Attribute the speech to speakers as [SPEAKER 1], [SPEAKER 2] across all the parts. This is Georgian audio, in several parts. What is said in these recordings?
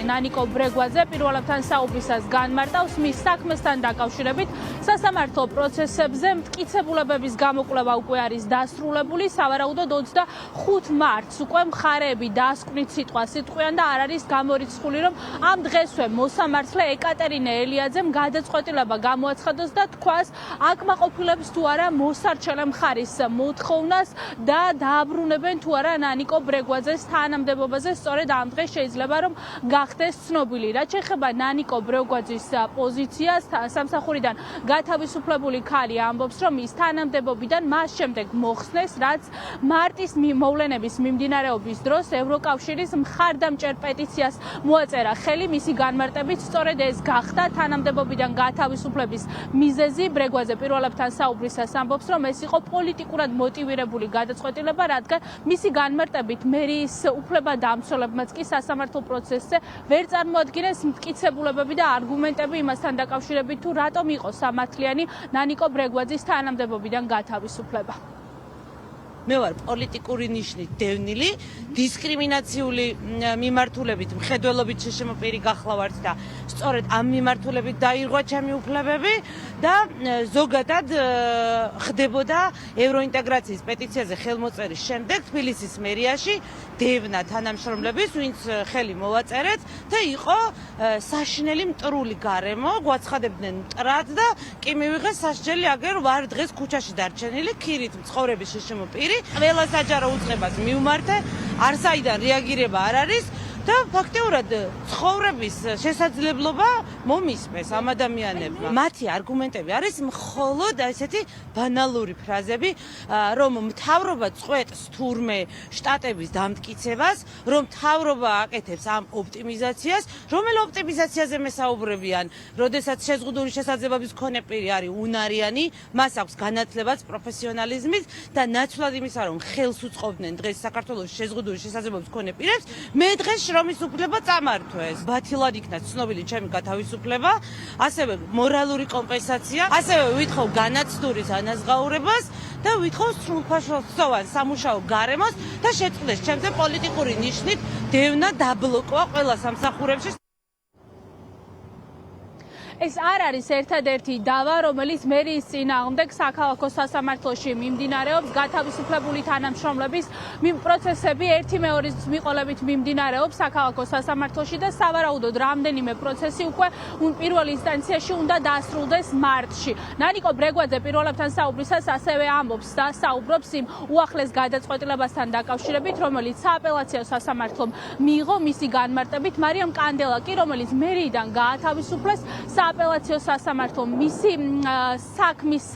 [SPEAKER 1] ნანიკო ბრეგვაძე პირველებთან საუბრისას განმარტავს მის საქმესთან დაკავშირებით სასამართლო პროცესებზე მტკიცებულებების გამოკვლევა უკვე არის დასრულებული. სავარაუდოდ 25 მარტს უკვე მხარეები დაასკვნით სიტყვასიტყვიან და არ არის გამორიცხული, რომ ამ დღესვე მოსამართლე ეკატერინე ელიაძემ გადაწყვეტილება გამოაცხადოს და თქვას აკმაყოფილებს თუ არა მოსარჩელე მხარის მოთხოვნას და დააბრუნებენ თუ არა ნანიკო ბრეგვაძეს თანამდებობაზე. სწორედ ამ დღეს შეიძლება რომ გახდეს ცნობილი. რაც შეეხება ნანიკო ბრეგვაძის პოზიციას, სამსახურიდან გათავისუფლებული ქალი ამბობს, რომ ის თანამდებობიდან მას შემდეგ მოხსნეს, რაც მარტის მოვლენების მიმდინარეობის დროს ევროკავშირის მხარდამჭერ პეტიციას მოაწერა ხელი. მისი განმარტებით სწორედ ეს გახდა თანამდებობიდან გათავისუფლების მიზეზი. ბრეგვაძე პირველებთან საუბრისას ამბობს, რომ ეს იყო პოლიტიკურად მოტივირებული გადაწყვეტილება, რადგან მისი განმარტებით მერიის უფლებადამცველებმაც კი სასამართლო პროცესზე ვერ წარმოადგინეს მტკიცებულებები და არგუმენტები იმასთან დაკავშირებით, თუ რატომ იყო სამართლიანი ნანიკო ბრეგვაძის თანამდებობიდან გათავისუფლება.
[SPEAKER 2] მე ვარ პოლიტიკური ნიშნით დევნილი, დისკრიმინაციული მიმართულებით, მხედველობით შეშმოპირი გახლავართ და სწორედ ამ მიმართულებით დაირღვა ჩემი უფლებები და ზოგადად ხდებოდა ევროინტეგრაციის პეტიციაზე ხელმოწერის შემდეგ თბილისის მერიაში დევნა თანამშრომლების, ვინც ხელი მოვაწერეთ და იყო საშინელი მტრული გარემო, გვაცხადებდნენ მტრად და კი მივიღეს სასჯელი, აგერ ვარ დღეს ქუჩაში დარჩენილი, ქირით მცხოვრების შეშმოპირი. ყველა საჯარო უწყებას მივმართე, არსაიდან რეაგირება არ არის და ფაქტიურად ცხოვრების შესაძლებლობა მომისმეს ამ ადამიანებმა. მათი არგუმენტები არის მხოლოდ ესეთი ბანალური ფრაზები, რომ მთავრობა წყვეტს თურმე შტატების დამტკიცებას, რომ მთავრობა აკეთებს ამ ოპტიმიზაციას, რომელ ოპტიმიზაციაზე მესაუბრებიან, როდესაც შეზღუდული შესაძლებლობის მქონე პირი არის უნარიანი, მას აქვს განათლებაც, პროფესიონალიზმით და ნაცვლად იმისა, რომ ხელს უწყობდნენ დღეს საქართველოს შეზღუდული შესაძლებლობის მქონე პირებს, მე დღეს რომის უფლება წამართვეს. ბათილად იქნა ცნობილი ჩემი გათავისუფლება, ასევე მორალური კომპენსაცია, ასევე ვითხოვ განაცდურის ანაზღაურებას და ვითხოვ სრულფასოვან სამუშაო გარემოს და შეწყდეს ჩემზე პოლიტიკური ნიშნით დევნა დაბლოკვა ყველა სამსახურებში.
[SPEAKER 1] ეს არ არის ერთადერთი დავა, რომელიც მერიის წინააღმდეგ საქალაქო სასამართლოში მიმდინარეობს. გათავისუფლებული თანამშრომლების პროცესები ერთი მეორის მიყოლებით მიმდინარეობს საქალაქო სასამართლოში და სავარაუდოდ რამდენიმე პროცესი უკვე პირველ ინსტანციაში უნდა დაასრულდეს მარტში. ნანიკო ბრეგვაძე პირველებთან საუბრისას ასევე ამბობს და საუბრობს იმ უახლეს გადაწყვეტილებასთან დაკავშირებით, რომელიც სააპელაციო სასამართლომ მიიღო მისი განმარტებით. მარიამ კანდელაკი, რომელიც მერიიდან გაათავისუფლეს, სააპელაციო სასამართლომ მისი საქმის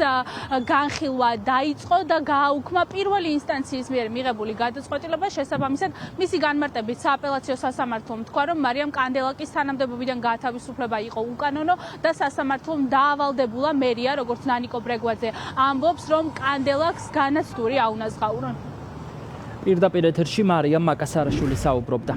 [SPEAKER 1] განხილვა დაიწყო და გააუქმა პირველი ინსტანციის მიერ მიღებული გადაწყვეტილება. შესაბამისად, მისი განმარტებით სააპელაციო სასამართლომ თქვა, რომ მარიამ კანდელაკის თანამდებობიდან გაათავისუფლება იყო უკანონო და სასამართლომ დაავალდებულა მერია, როგორც ნანიკო ბრეგვაძე ამბობს, რომ კანდელაკს განაცდური აუნაზღაურონ.
[SPEAKER 3] პირდაპირ ეთერში მარიამ მაკასარაშვილი საუბრობდა.